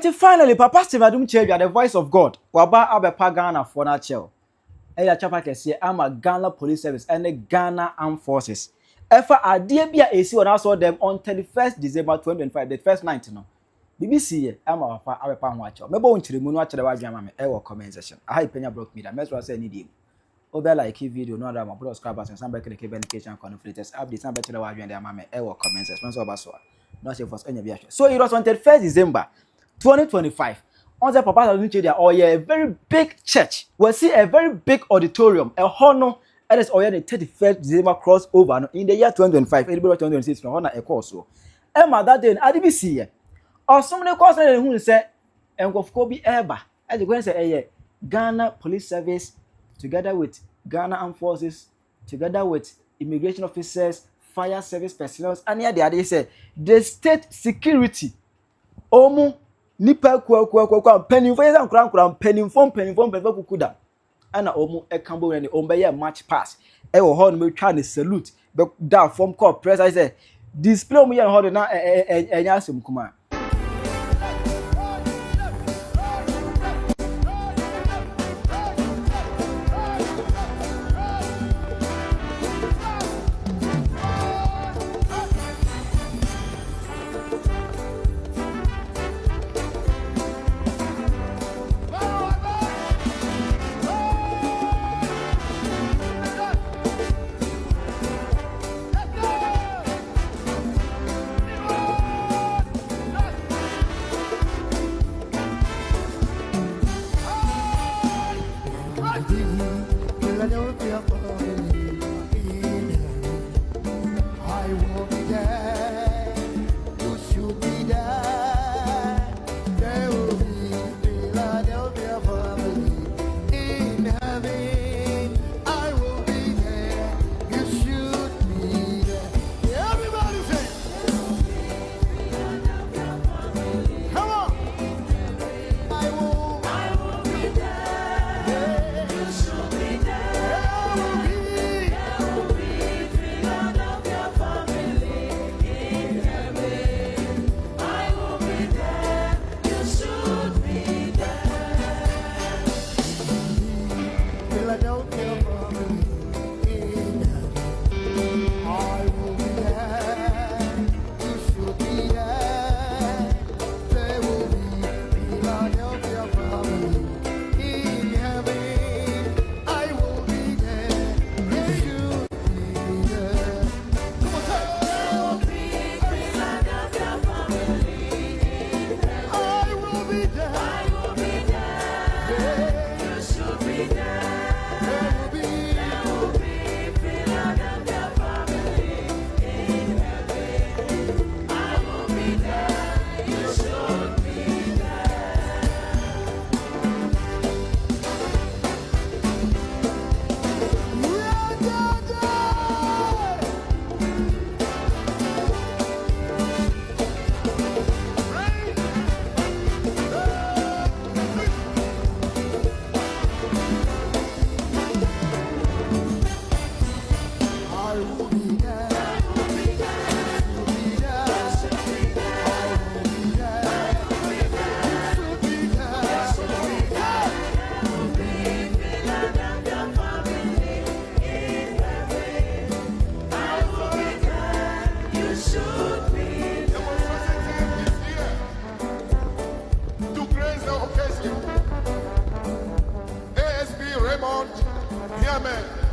And finally, Papa Steve Adom Kyei, the voice of God. Waba abepa Ghana for na chel. Eya chapa kese I'm a Ghana Police Service and the Ghana Armed Forces. Efa adie bia esi when I saw them on 31st December 2025, the first night no. BBC I'm a papa abepa ho achel. Mebo nchire mu no achire wa dwan ma me e wo comment section. Aha Penyah block media. Mesro say need him. Obe like video no other my subscribers and some back the communication conflicts update some better wa dwan dey ma me e wo comment section. So oba so. No say for any bia. So it was on 31st December 2025. On the Papa Adom Kyei, or a very big church. We see a very big auditorium, a honor, and it's all the 31st December crossover in the year 2025. Anybody 2026 from honor a course. So, Emma that day, I didn't see it. Or somebody calls who said, and of Kobe Eba, as the Gwen say, Ghana Police Service, together with Ghana Armed Forces, together with immigration officers, fire service personnel, and here they say the state security. Omu nipa kwa penifo yesa nkura penifo kukuda ana omu ekambo ne ombeye match pass e wo ho no metwa ne salute be da form call press I say display omu ye ho na enya asem kuma.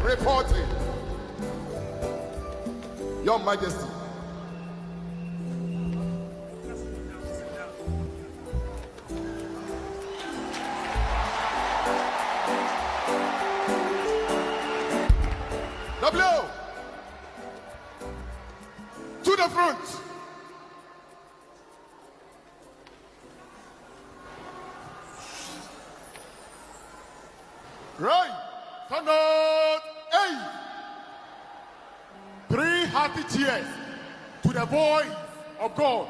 Reporting. Your Majesty. W. To the front. Right. Stand up. Hey. 3 hearty cheers to the voice of God.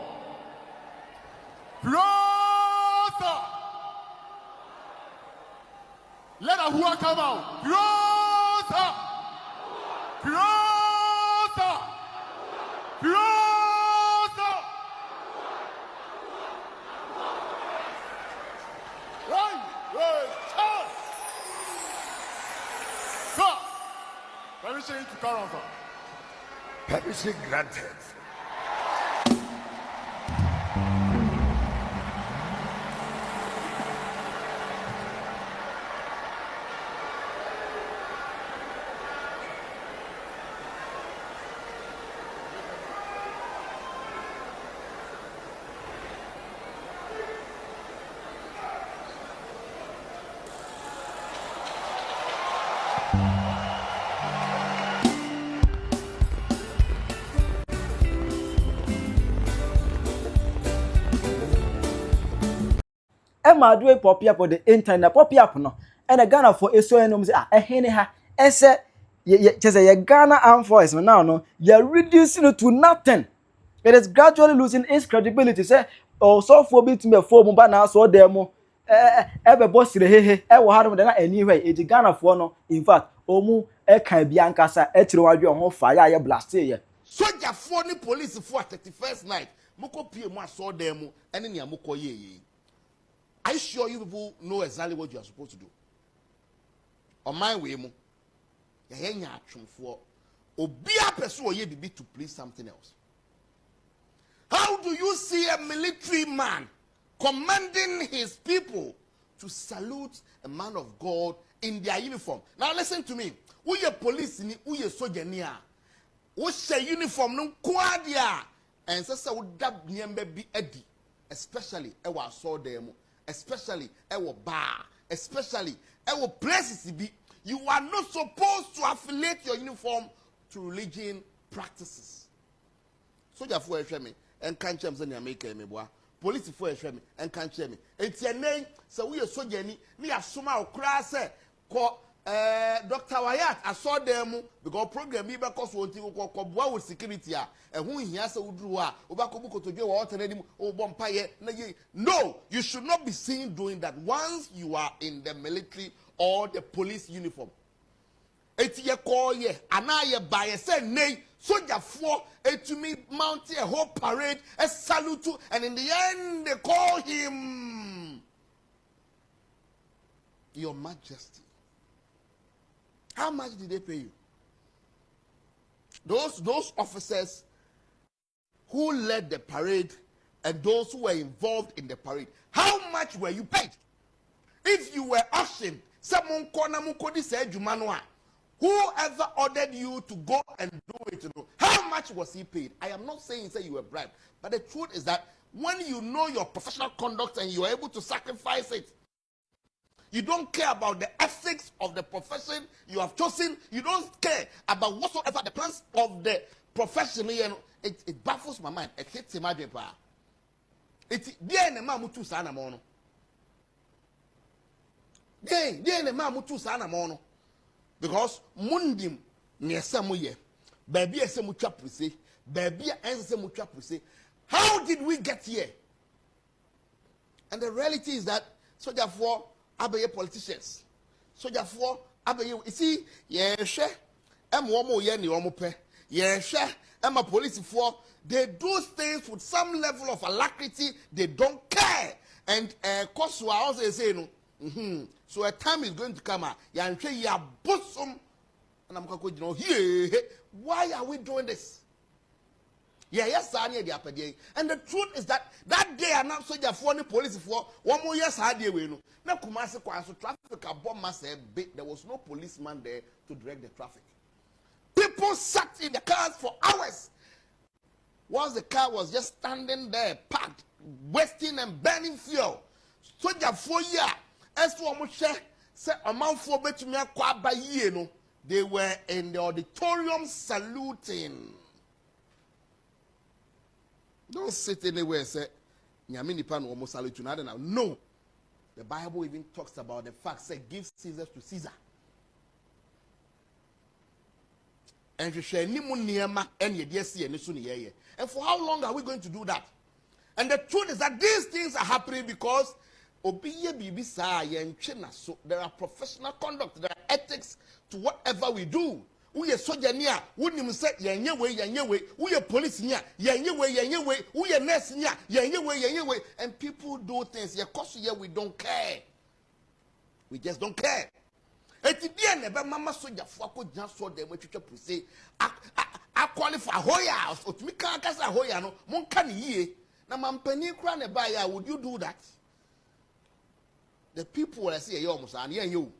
Closer. Let a whoa come out. Closer. Closer. Closer. permission to carry on, sir. Permission granted. Emma do pop up on the internet, pop up no. And a Ghana for a so and say, hene ha, ese, just a Ghana armed force now, no, you're reducing it to nothing. It is gradually losing its credibility. Say, oh, so for me to me a form, but now so demo, ever boss, he, will have them anyway. It's Ghana for no, in fact, Omu, can be Ankasa, Etro, your fire, blast here. Soldier for the police for 31st night. Moko pie mo saw them and then moko ye. Are you sure you people know exactly what you are supposed to do? On my way, mo, ya for obia person ye be to please something else. How do you see a military man commanding his people to salute a man of God in their uniform? Now listen to me. Who ye police ni, who ye soldier niya? Who say uniform no kwadia? And so would dab nyembe be edi, especially ewa saw them. Especially our bar, especially our places be. You are not supposed to affiliate your uniform to religion practices. Soldier for a me and can't change any America me boy. Police for a me and can't change me. It's your name, so we are soldier ni asuma or class ko Dr. Wyatt, I saw them because program me because one thing ko with security and who he has a Duah obakobuko to go out and oh bompaye. No, you should not be seen doing that once you are in the military or the police uniform. It's ye call ye anaye by a say nay soldier for to me mount a whole parade a salute to, and in the end they call him Your Majesty. How much did they pay you? Those officers who led the parade and those who were involved in the parade, how much were you paid? If you were auctioned, someone said whoever ordered you to go and do it, how much was he paid? I am not saying say you were bribed, but the truth is that when you know your professional conduct and you are able to sacrifice it, you don't care about the ethics of the profession you have chosen. You don't care about whatsoever the plans of the profession. It baffles my mind. It hits my paper. It's dear ne ma mutu sana mono. Dear ne ma mutu sana mono. Because mundim niesa muye. Baby ese mucha prise. Baby ese mucha prise. How did we get here? And the reality is that so therefore abaye politicians. So therefore, abaye, you see, yes, womo ye ni womo pe. Yes, a police for they do things with some level of alacrity. They don't care. And cause we also say no. So a time is going to come. Ya bosom. And I'm going to here. Why are we doing this? Yes, and the truth is that day I'm not soldier for any police for 1 more years had we no. Now Kumasi Kwaso traffic a bomb must have bit. There was no policeman there to direct the traffic. People sat in the cars for hours. Once the car was just standing there, packed, wasting and burning fuel. Soldier for year, as for Moshe, say a month for bet me by year no. They were in the auditorium saluting. Don't sit anywhere and say, Nyamini pan almost salute now. No. The Bible even talks about the fact, say, give Caesar to Caesar. And for how long are we going to do that? And the truth is that these things are happening because there are professional conduct, there are ethics to whatever we do. We are soldier near, wouldn't say way, we are police near, way, we are nurse near, way, and people do things, we don't care. We just don't care. Eti bia nebe mama soja fo akogya so dem atwetwa puse a qualify hoya otumi kan kasa hoya no monka ne yie na mampani kura ne ba ya would you do that? The people will say yo musa na yen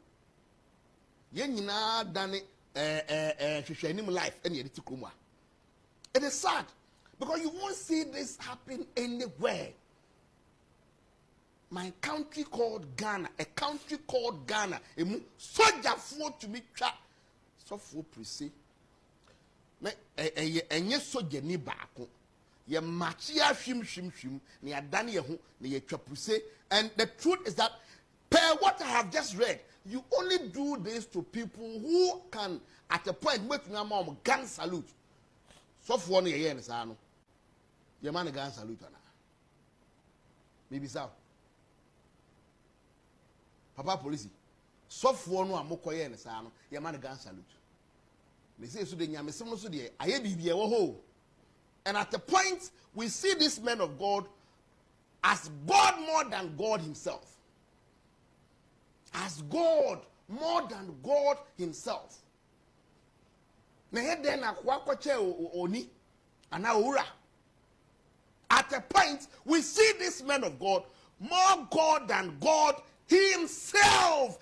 nyina dane hwehwanim life ene yedi tikromwa. It is sad because you won't see this happen anywhere. My country called Ghana, a country called Ghana, a soldier for to be trapped. So for prissy. Enye soldier ni baako. Ye machia shim, ni adani yehu, ni ye trapuse. And the truth is that, per what I have just read, you only do this to people who can, at a point, make a gun salute. So for one year, your man a gun salute. Maybe so. Papa police, software no amokoye ne sa no ye man gan salute. Me say so de nyame sem no so de aye bibia wo ho. And at the point we see this man of God as God more than God himself. As God more than God himself. Na he den akwa kwache oni ana owura. At a point we see this man of God more God than God himself.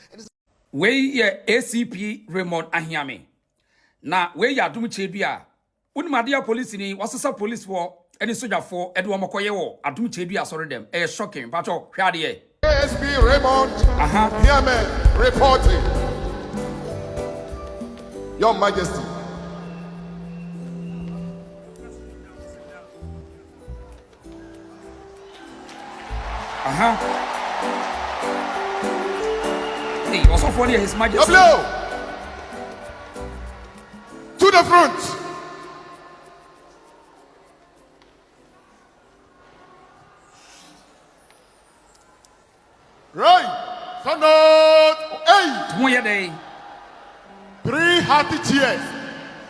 We ye ACP Raymond Ahiame. Na we ya Adom Chebia. Unmadia police ni wasasa police for any soldier for Edward Mokoye wo Adom Chebia sorry them. Shocking. Pacho hwade. ASP Raymond Ahiame reporting. Your Majesty. Also for His Majesty. To the front. Right. Stand up. Hey. 3 hearty cheers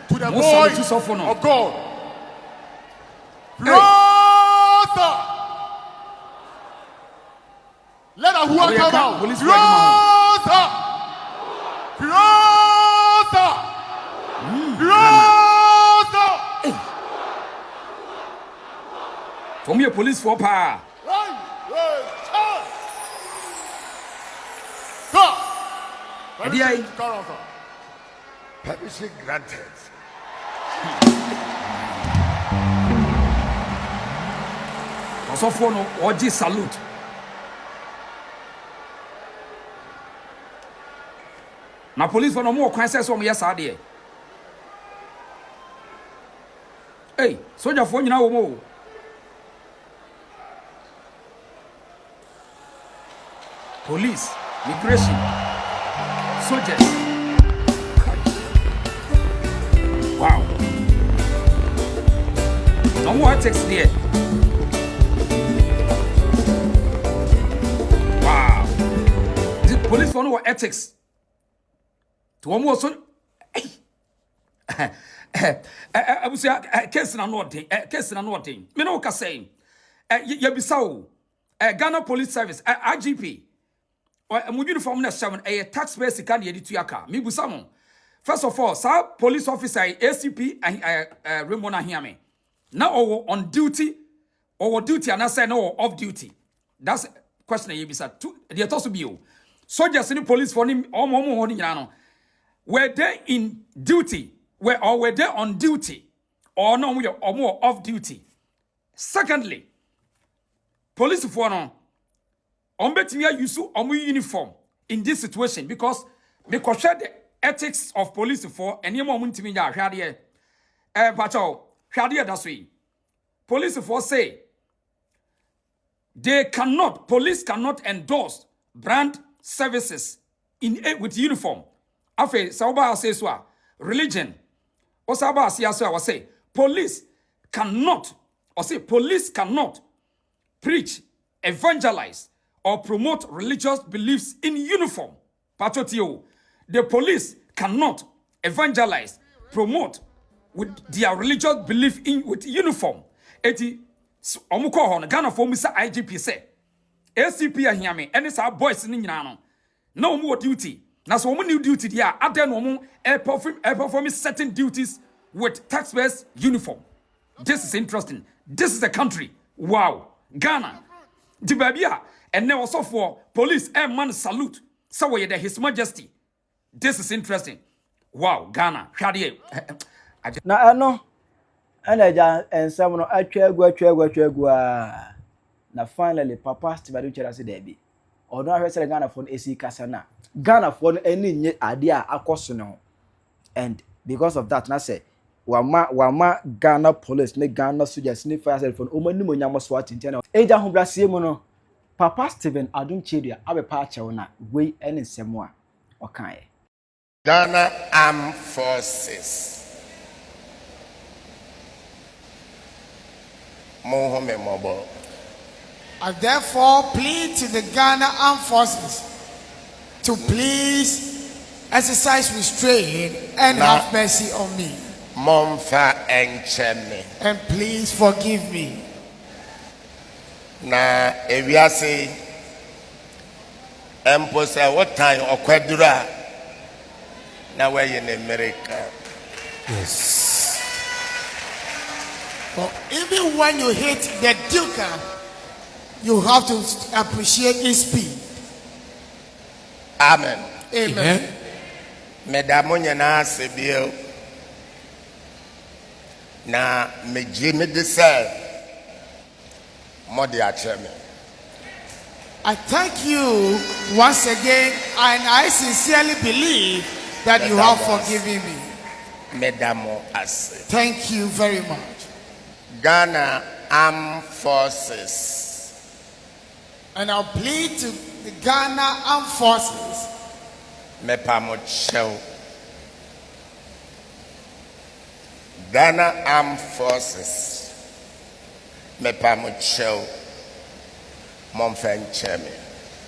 to the voice of God. Brother. Let a who come out. Brother. From your police for power. Permission granted. Also for no OG salute. Na police for no more crisis on yes ade. Hey, soldier for nyina wo mo. Police, migration, soldiers. Wow. No more attacks there. Wow. The police for no ethics. To one more so. I was case na nothing. Me no ka say. You be so. Ghana Police Service, IGP. Or a uniform na 7 a taxpayer sika na yedi tuaka. Me busa mo. First of all, sir, police officer ACP Raymond Ahiame. Now on duty or duty and I say no off duty. That's question you bisa. They to be you. Soldiers in the police for him were they in duty? Were they on duty? Or no or more off duty? Secondly, police for no Ombetimia use uniform in this situation because the ethics of police for any moment to me hwade pacho hwade that's way police for say police cannot endorse brand services in with uniform afa sawba say so religion o sawba say police cannot preach, evangelize or promote religious beliefs in uniform. Patotio, the police cannot evangelize, promote with their religious belief in with uniform. Eti omuko hon Ghana for Mr. IGP say ACP ahiame any sa boys ni nyina no. No more duty. Now, so woman new duty there, other no performing certain duties with taxpayers' uniform. This is interesting. This is a country. Wow. Ghana. The baby, and now also for police and man salute. So we the His Majesty. This is interesting. Wow, Ghana. Na ano ana ja ensem no atwa a na finally papa Steve chera se da bi odo ahwese Ghana for esi kasa na Ghana for no eni nye ade a akoso no and because of that na say wama Ghana police ne Ghana soldiers ne fire service for omanimu nyamo so atinte na eja ho brasie mu no papa Steven Adom Chedua abepa achewo na we ene nsem a okan ye Ghana Armed Forces. I therefore plead to the Ghana Armed Forces to please exercise restraint and have mercy on me. And please forgive me. Na ewiase emposa what time okwadura na we in America. Yes. But even when you hit the Duah, you have to appreciate his speed. Amen. Amen. Medamo nyana sebio na meji me de say modi acheme. I thank you once again, and I sincerely believe that you have forgiven me. Medamo ase. Thank you very much. Ghana Armed Forces. And I'll plead to the Ghana Armed Forces. Ghana Armed Forces.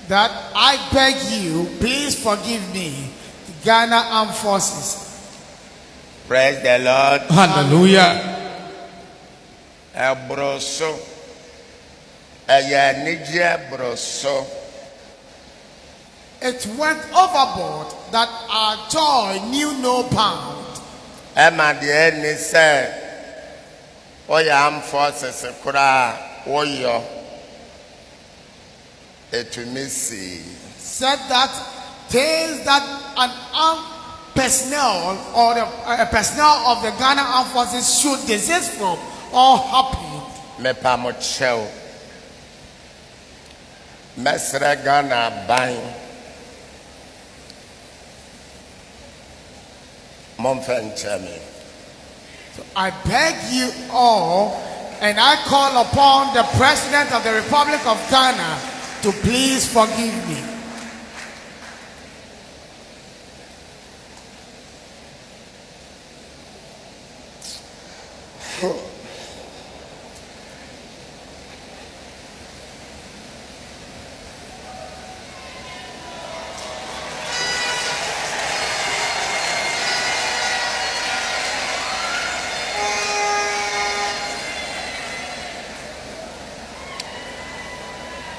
That I beg you, please forgive me. The Ghana Armed Forces. Praise the Lord. Hallelujah. Broso. Nijia broso. It went overboard that our joy knew no bound. Emma the enemy said, Oya Armed Forces kura oyo. Said that things that an armed personnel or the personnel of the Ghana Armed Forces should desist from or happen. Mepamochel Mesre Ghana buying Momfenchemi. So I beg you all, and I call upon the President of the Republic of Ghana to please forgive me.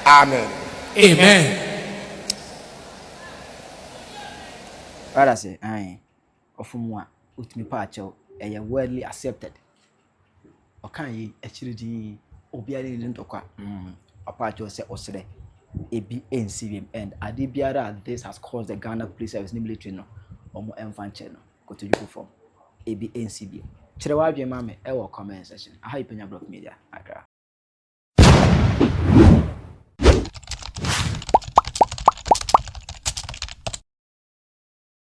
Amen. Amen. What I say, ofumwa utimi pacho eye widely accepted. Okan echiridi obiari ni ntokwa apacho se osre ebi NCVM and ade biara this has caused the Ghana Police Service military no omo emfanche no kotojuko form ebi NCVM. Chire wa adwe mame e wo comment section. Aha Penyah Block Media Accra.